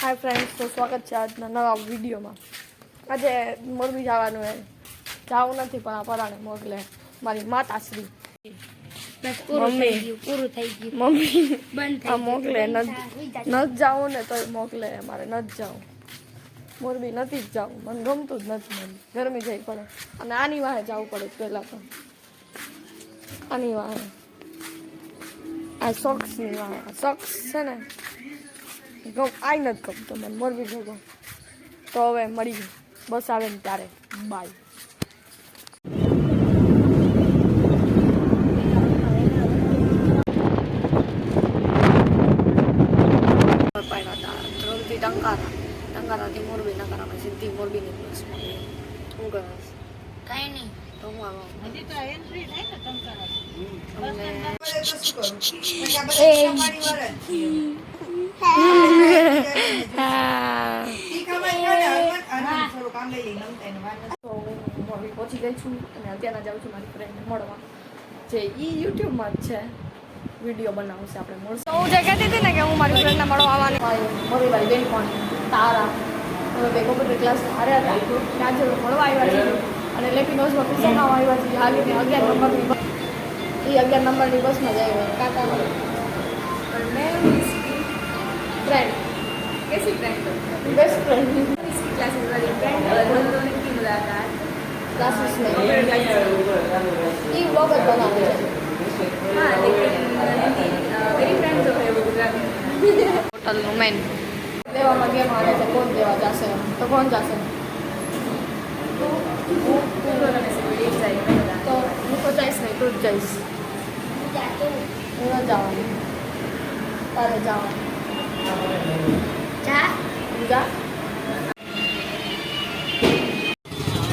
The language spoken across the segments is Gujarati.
हाय फ्रेंड्स, तो स्वागत है आज नवा वीडियो में। आज मोरबी जवानुं है, जावुं नथी पण आ पराणे मोकले मारी माताश्री मम्मी आ मोकले न जाऊं ने तो मोकले मारे न जाऊं मोरबी नथी ज जाऊं मन गमतुं ज नथी मन गरमी जई पड़े अने आनी वाहे जावुं पड़े पहेला तो आनी वाहे आ सॉक्स नी वाहे सॉक्स छे ने आई નથી ગમતો મને મોરબી ભેગો તો હવે મળી બસ આવે ને ત્યારે બાય ત્રણથી ટંકારાથી મોરબી ટંકારામાં સીધી મોરબીની બસમાં શું કરે કાંઈ નહીં તો હું આવું હજી તો એન્ટ્રી થાય ને ટંકારા પહોંચી ગઈ છું અને અત્યારના જાઉં છું મારી ફ્રેન્ડને મળવા જે યુટ્યુબમાં જ છે વિડીયો બનાવશે આપણે મળશે હું જે કહેતી હતી ને કે હું મારી ફ્રેન્ડને મળવા આવવાની મારી મારી બેન પણ તારા હવે બે કોમ્પ્યુટર ક્લાસ હારે હતા ત્યાં જે મળવા આવ્યા છે અને લેપિનોઝમાં પીસા ખાવા આવ્યા છે હાલીને 11 નંબરની એ 11 નંબરની બસમાં જાય કાકા फ्रेंड कैसी फ्रेंड बेस्ट फ्रेंड इसकी क्लासेस वाली फ्रेंड और दोनों की मुलाकात क्लासेस में ये व्लॉग बनाते हैं हाँ लेकिन मेरी फ्रेंड जो है वो गुजराती होटल નું મેન લેવામાં ગયા મારે છે કોણ દેવા જશે તો કોણ જશે તો હું તો જઈશ નહીં તું જ જઈશ હું ન જવાની તારે જવાનું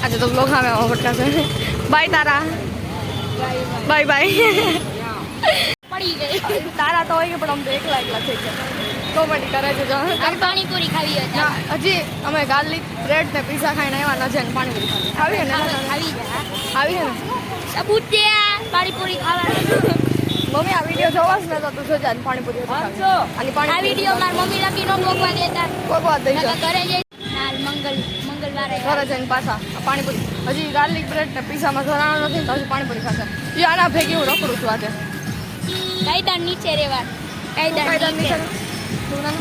अच्छा तो लोग हाँ मैं पटका से बाय तारा बाय बाय पड़ी गई तारा तो होई पण हम तो एकला एकला થઈ ગયા કોમેડી કરે છે જો પાણીપુરી ખાવી હતી હજી અમે ગાર્લિક બ્રેડ ને પીઝા ખાઈને આવ્યા ન છે ને પાણીપુરી ખાવી ને આવી ને સબૂત દે પાણીપુરી ખાવાની મમ્મી આ વિડિયો જોવાસ ને તો તું જોજા ને પાણીપુરી ખાવી અને આ વિડિયો માર મમ્મી લપી નો મોકવા દેતા કોઈ વાત દઈ જા ઘરે જઈ નાલ મંગળવારે ઘરે જઈને પાછા પાણીપુરી હજી ગાર્લિક બ્રેડ ને પીઝામાં ધરાણો નથી તો હજી પાણીપુરી ખાશે એ આના ભેગી હું રખડું છું આજે કાયદા નીચે રહેવા કાયદા નીચે તું ના